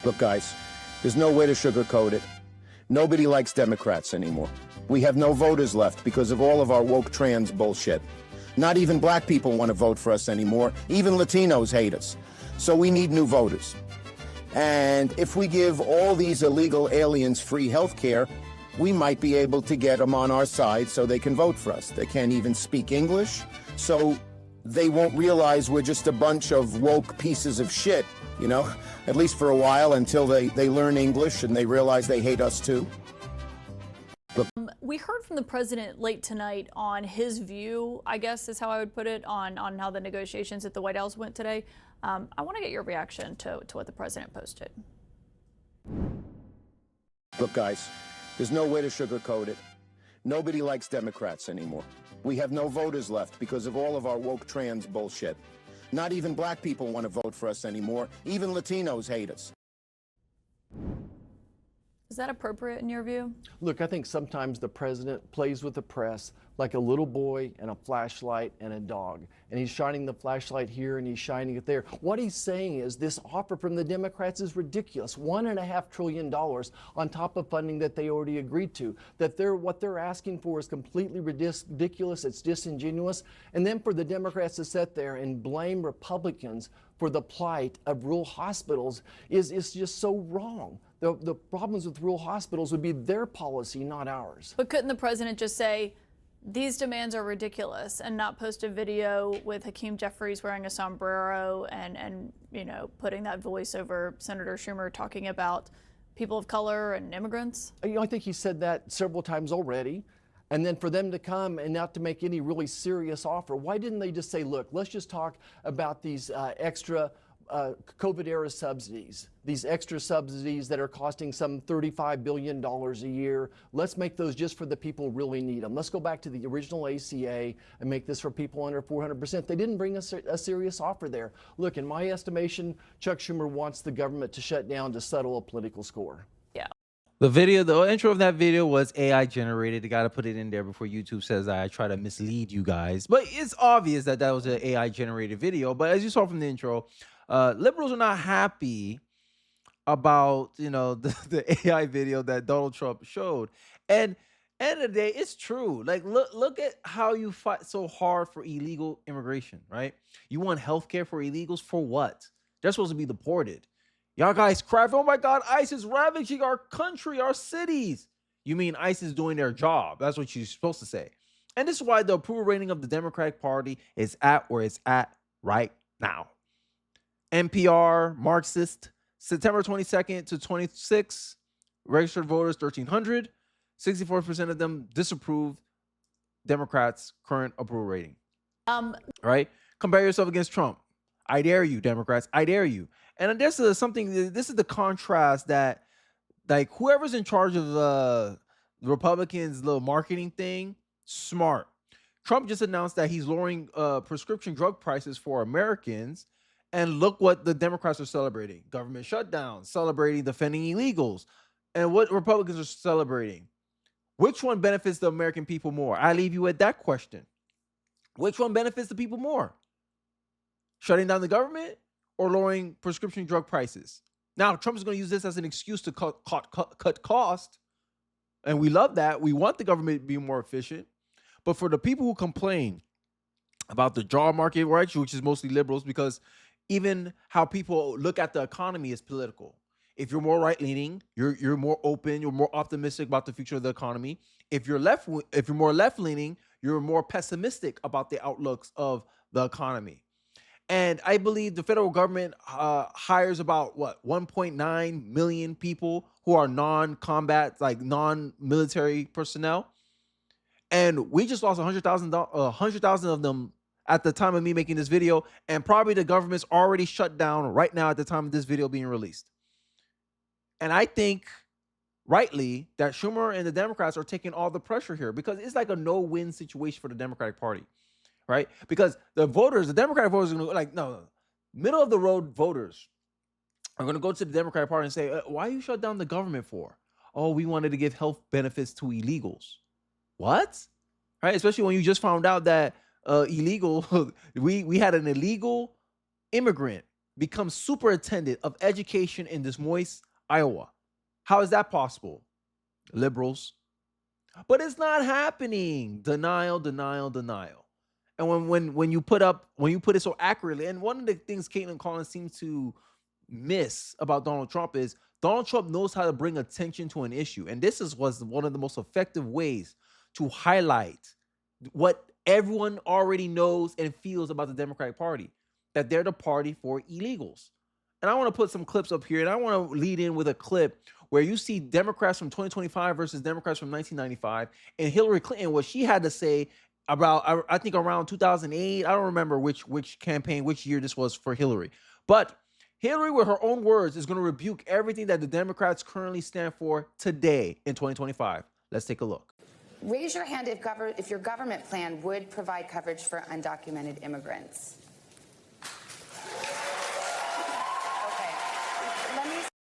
Look, guys, there's no way to sugarcoat it. Nobody likes Democrats anymore. We have no voters left because of all of our woke trans bullshit. Not even black people want to vote for us anymore. Even Latinos hate us. So we need new voters. And if we give all these illegal aliens free health care, we might be able to get them on our side so they can vote for us. They can't even speak English, so they won't realize we're just a bunch of woke pieces of shit, you know, at least for a while until they learn English and they realize they hate us too. We heard from the president late tonight on his view, I guess is how I would put it, on how the negotiations at the White House went today. I want to get your reaction to what the president posted. Look, guys, there's no way to sugarcoat it. Nobody likes Democrats anymore. We have no voters left because of all of our woke trans bullshit. Not even black people want to vote for us anymore. Even Latinos hate us. Is that appropriate in your view? Look, I think sometimes the president plays with the press like a little boy and a flashlight and a dog. And he's shining the flashlight here and he's shining it there. What he's saying is this offer from the Democrats is ridiculous. $1.5 trillion on top of funding that they already agreed to. That what they're asking for is completely ridiculous. It's disingenuous. And then for the Democrats to sit there and blame Republicans for the plight of rural hospitals is just so wrong. The problems with rural hospitals would be their policy, not ours. But couldn't the president just say, these demands are ridiculous, and not post a video with Hakeem Jeffries wearing a sombrero and you know, putting that voice over Senator Schumer talking about people of color and immigrants? You know, I think he said that several times already. And then for them to come and not to make any really serious offer, why didn't they just say, look, let's just talk about these extra COVID-era subsidies, these extra subsidies that are costing some $35 billion a year. Let's make those just for the people who really need them. Let's go back to the original ACA and make this for people under 400%. They didn't bring us a serious offer there. Look, in my estimation, Chuck Schumer wants the government to shut down to settle a political score. The intro of that video was AI generated. You got to put it in there before YouTube says I try to mislead you guys. But it's obvious that that was an AI generated video. But as you saw from the intro, liberals are not happy about, you know, the AI video that Donald Trump showed. And end of the day, it's true. Like, look at how you fight so hard for illegal immigration, right? You want healthcare for illegals for what? They're supposed to be deported. Y'all guys cry, oh my God, ICE is ravaging our country, our cities. You mean ICE is doing their job. That's what you're supposed to say. And this is why the approval rating of the Democratic Party is at where it's at right now. NPR, Marxist, September 22nd to 26, registered voters 1,300, 64% of them disapprove Democrats' current approval rating. Right? Compare yourself against Trump. I dare you, Democrats. I dare you. And this is the contrast that, like, whoever's in charge of the Republicans' little marketing thing, smart. Trump just announced that he's lowering prescription drug prices for Americans. And look what the Democrats are celebrating. Government shutdown, celebrating defending illegals. And what Republicans are celebrating. Which one benefits the American people more? I leave you at that question. Which one benefits the people more? Shutting down the government or lowering prescription drug prices? Now, Trump is going to use this as an excuse to cut cost. And we love that. We want the government to be more efficient. But for the people who complain about the job market, right, which is mostly liberals, because even how people look at the economy is political. If you're more right-leaning, you're more open, you're more optimistic about the future of the economy. If you're more left-leaning, you're more pessimistic about the outlooks of the economy. And I believe the federal government hires about, 1.9 million people who are non-combat, like non-military personnel. And we just lost 100,000 of them at the time of me making this video. And probably the government's already shut down right now at the time of this video being released. And I think, rightly, that Schumer and the Democrats are taking all the pressure here because it's like a no-win situation for the Democratic Party. Right? Because the Democratic voters are going to go like, no, middle of the road voters are going to go to the Democratic Party and say, why you shut down the government for? Oh, we wanted to give health benefits to illegals. What? Right? Especially when you just found out that we had an illegal immigrant become superintendent of education in Des Moines, Iowa. How is that possible? Liberals. But it's not happening. Denial, denial, denial. And when you put it so accurately, and one of the things Caitlin Collins seems to miss about Donald Trump is Donald Trump knows how to bring attention to an issue. And this was one of the most effective ways to highlight what everyone already knows and feels about the Democratic Party, that they're the party for illegals. And I want to put some clips up here, and I want to lead in with a clip where you see Democrats from 2025 versus Democrats from 1995, and Hillary Clinton, what she had to say about, I think around 2008, I don't remember which campaign, which year this was for Hillary. But Hillary, with her own words, is going to rebuke everything that the Democrats currently stand for today in 2025. Let's take a look. Raise your hand if your government plan would provide coverage for undocumented immigrants.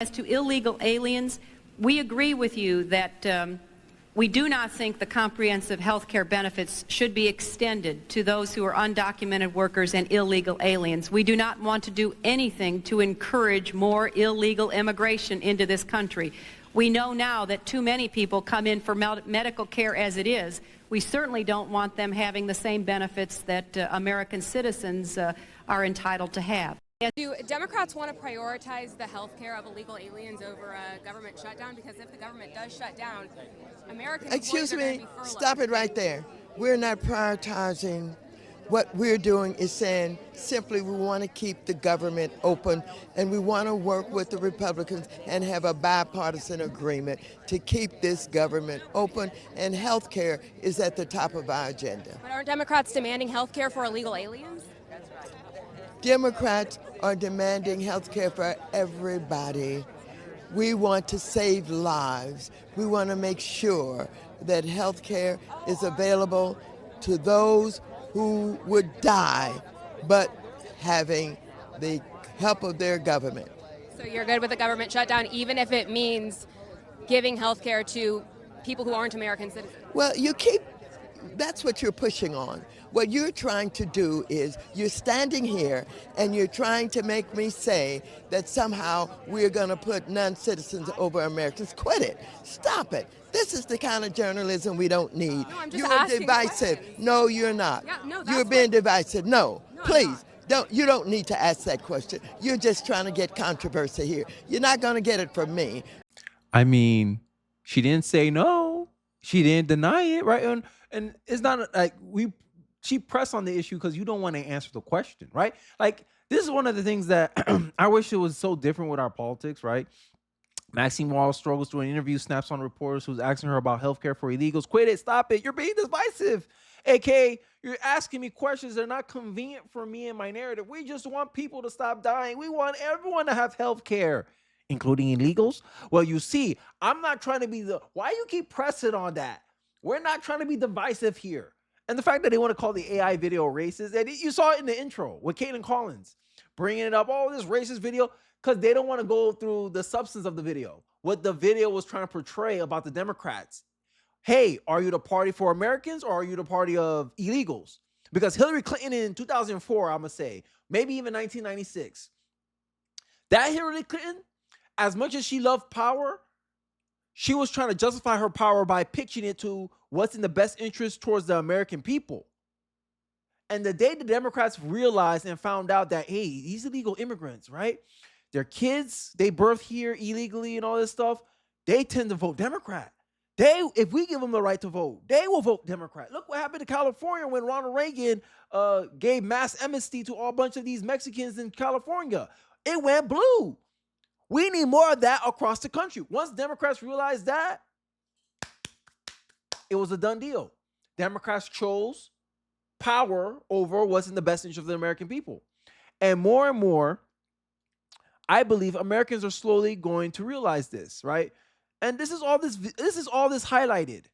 As to illegal aliens, we agree with you that we do not think the comprehensive health care benefits should be extended to those who are undocumented workers and illegal aliens. We do not want to do anything to encourage more illegal immigration into this country. We know now that too many people come in for medical care as it is. We certainly don't want them having the same benefits that American citizens are entitled to have. Do Democrats want to prioritize the health care of illegal aliens over a government shutdown? Because if the government does shut down, Americans Excuse me, stop it right there. We're not prioritizing. What we're doing is saying simply we want to keep the government open, and we want to work with the Republicans and have a bipartisan agreement to keep this government open, and health care is at the top of our agenda. But aren't Democrats demanding health care for illegal aliens? Democrats are demanding health care for everybody. We want to save lives. We want to make sure that health care is available to those who would die, but having the help of their government. So you're good with the government shutdown, even if it means giving health care to people who aren't American citizens? Well, that's what you're pushing on. What you're trying to do is you're standing here and you're trying to make me say that somehow we're going to put non-citizens over Americans. Quit it. Stop it. This is the kind of journalism we don't need. No, I'm just you're divisive. No, you're not. Yeah, no, you're being divisive. No, please. You don't need to ask that question. You're just trying to get controversy here. You're not going to get it from me. I mean, she didn't say no. She didn't deny it, right? And it's not like she pressed on the issue because you don't want to answer the question, right? Like, this is one of the things that I wish it was so different with our politics, right? Maxine Walsh struggles through an interview, snaps on reporters who's asking her about healthcare for illegals. Quit it, stop it. You're being divisive. AK, you're asking me questions that are not convenient for me and my narrative. We just want people to stop dying. We want everyone to have healthcare, including illegals. Well, you see, I'm not trying to be why you keep pressing on that? We're not trying to be divisive here. And the fact that they want to call the AI video racist, and you saw it in the intro with Caitlin Collins, bringing it up, this racist video, because they don't want to go through the substance of the video, what the video was trying to portray about the Democrats. Hey, are you the party for Americans or are you the party of illegals? Because Hillary Clinton in 2004, I'm going to say, maybe even 1996, that Hillary Clinton, as much as she loved power, she was trying to justify her power by pitching it to what's in the best interest towards the American people. And the day the Democrats realized and found out that, hey, these illegal immigrants, right? Their kids, they birth here illegally and all this stuff, they tend to vote Democrat. If we give them the right to vote, they will vote Democrat. Look what happened to California when Ronald Reagan gave mass amnesty to a bunch of these Mexicans in California. It went blue. We need more of that across the country. Once Democrats realized that, it was a done deal. Democrats chose power over what's in the best interest of the American people. And more, I believe Americans are slowly going to realize this, right? And this is all this highlighted.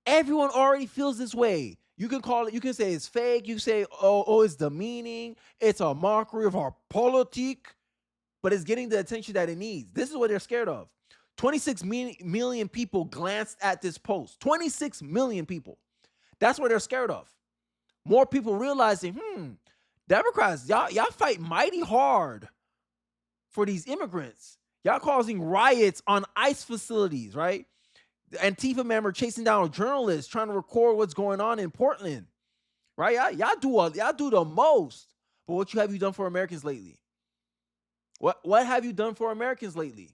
Everyone already feels this way. You can call it, you can say it's fake, you can say, oh, it's demeaning, it's a mockery of our politique, but it's getting the attention that it needs. This is what they're scared of. 26 million people glanced at this post. 26 million people. That's what they're scared of. More people realizing, Democrats, y'all fight mighty hard for these immigrants. Y'all causing riots on ICE facilities, right? The Antifa member chasing down a journalist trying to record what's going on in Portland, right? Y'all do the most. But what have you done for Americans lately? What have you done for Americans lately?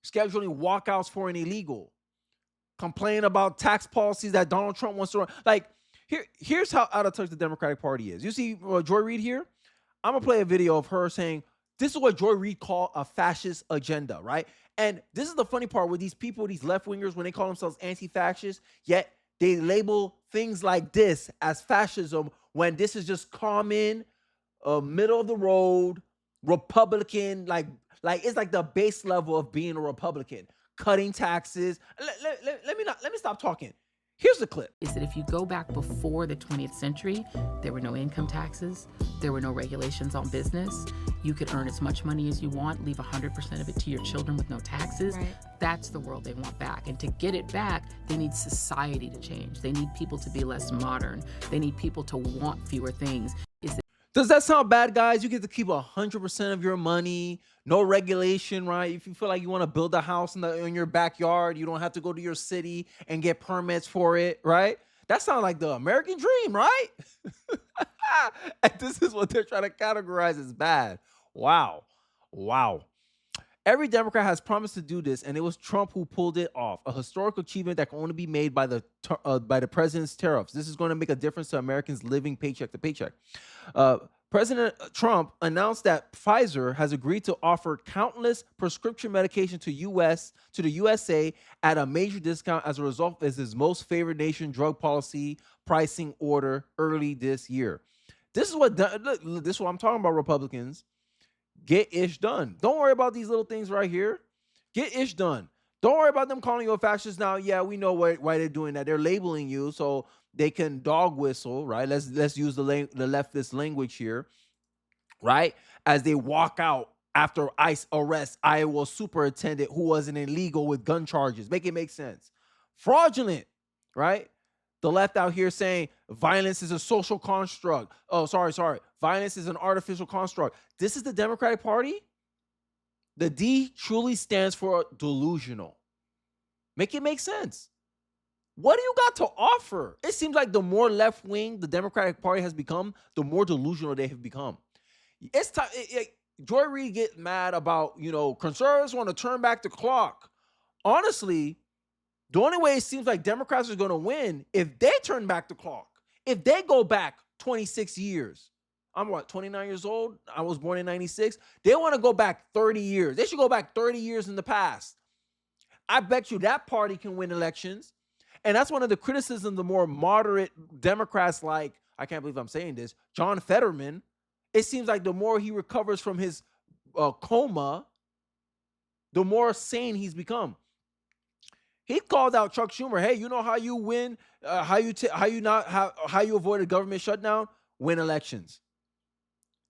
Scheduling walkouts for an illegal. Complain about tax policies that Donald Trump wants to run. Like, here's how out of touch the Democratic Party is. You see Joy Reid here? I'm going to play a video of her saying, this is what Joy Reid called a fascist agenda, right? And this is the funny part with these people, these left-wingers, when they call themselves anti-fascists, yet they label things like this as fascism when this is just common, middle of the road, Republican, like it's like the base level of being a Republican. Cutting taxes. Let me stop talking. Here's the clip. Is that if you go back before the 20th century, there were no income taxes, there were no regulations on business. You could earn as much money as you want, leave 100% of it to your children with no taxes. Right. That's the world they want back. And to get it back, they need society to change. They need people to be less modern. They need people to want fewer things. Does that sound bad, guys? You get to keep 100% of your money, no regulation, right? If you feel like you want to build a house in your backyard, you don't have to go to your city and get permits for it, right? That sounds like the American dream, right? And this is what they're trying to categorize as bad. Wow. Every Democrat has promised to do this, and it was Trump who pulled it off. A historic achievement that can only be made by the president's tariffs. This is going to make a difference to Americans living paycheck to paycheck. President Trump announced that Pfizer has agreed to offer countless prescription medication to the USA at a major discount as a result of his most favored nation drug policy pricing order early this year. This is what I'm talking about, Republicans. Get ish done. Don't worry about these little things right here. Get ish done. Don't worry about them calling you a fascist now. Yeah, we know why they're doing that. They're labeling you so they can dog whistle, right? Let's use the leftist language here, right? As they walk out after ICE arrests Iowa superintendent who was an illegal with gun charges. Make it make sense. Fraudulent, right? The left out here saying violence is a social construct. Oh, sorry. Violence is an artificial construct. This is the Democratic Party. The D truly stands for delusional. Make it make sense. What do you got to offer? It seems like the more left-wing the Democratic Party has become, the more delusional they have become. It's time. Joy Reid get mad about, conservatives want to turn back the clock. Honestly, the only way it seems like Democrats are going to win if they turn back the clock. If they go back 26 years. I'm 29 years old. I was born in 96. They want to go back 30 years. They should go back 30 years in the past. I bet you that party can win elections. And that's one of the criticisms the more moderate Democrats like, I can't believe I'm saying this, John Fetterman. It seems like the more he recovers from his coma, the more sane he's become. He called out Chuck Schumer. Hey, you know how you win, how you avoid a government shutdown? Win elections.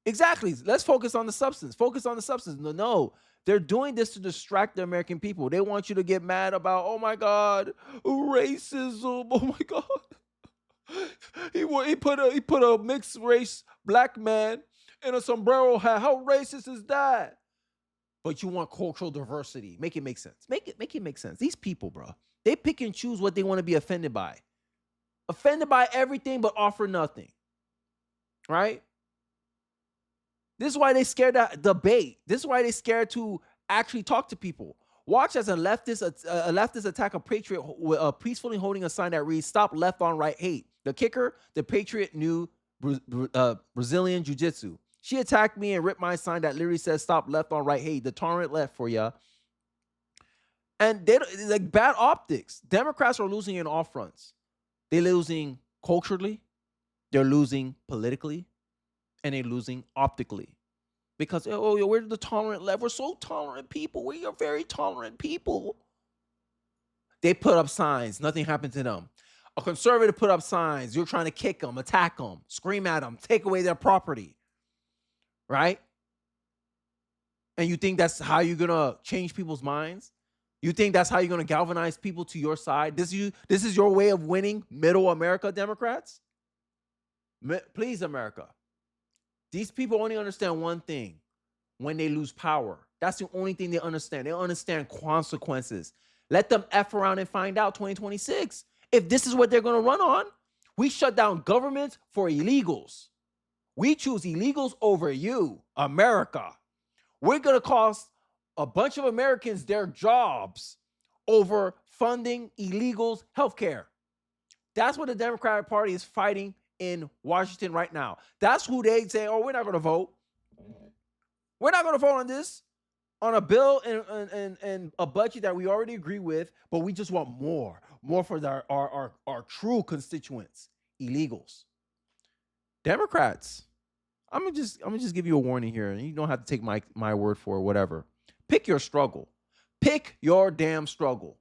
Exactly. Let's focus on the substance. No, they're doing this to distract the American people. They want you to get mad about, oh my God, racism. Oh my God. He put a mixed race black man in a sombrero hat. How racist is that? But you want cultural diversity. Make it make sense. Make it make sense. These people, bro, they pick and choose what they want to be offended by. Offended by everything but offer nothing. Right? This is why they scared to debate. This is why they scared to actually talk to people. Watch as a leftist attack a patriot peacefully holding a sign that reads, "Stop left on right hate." The kicker, the patriot knew Brazilian jiu-jitsu. She attacked me and ripped my sign that literally says, "Stop left on right hate." The tolerant left for ya. And they like bad optics. Democrats are losing in all fronts. They're losing culturally, they're losing politically, and they're losing optically. Because, we're the tolerant left. We're so tolerant people. We are very tolerant people. They put up signs. Nothing happened to them. A conservative put up signs. You're trying to kick them, attack them, scream at them, take away their property. Right? And you think that's how you're going to change people's minds? You think that's how you're going to galvanize people to your side? This is your way of winning middle America, Democrats? Please, America. These people only understand one thing: when they lose power. That's the only thing they understand. They understand consequences. Let them F around and find out 2026. If this is what they're going to run on, we shut down governments for illegals. We choose illegals over you, America. We're going to cost a bunch of Americans their jobs over funding illegals' healthcare. That's what the Democratic Party is fighting in Washington right now. That's who they say, oh, we're not going to vote. We're not going to vote on this, on a bill and a budget that we already agree with, but we just want more for our true constituents, illegals. Democrats, I'm gonna just give you a warning here, and you don't have to take my word for it, whatever. Pick your struggle. Pick your damn struggle,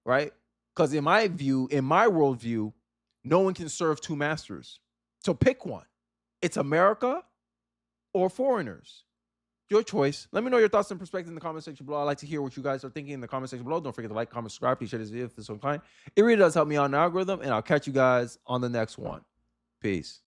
right? Because in my view, in my worldview, no one can serve two masters. So pick one. It's America or foreigners. Your choice. Let me know your thoughts and perspectives in the comment section below. I'd like to hear what you guys are thinking in the comment section below. Don't forget to like, comment, subscribe. Please share this video if it's so inclined. It really does help me out in the algorithm, and I'll catch you guys on the next one. Peace.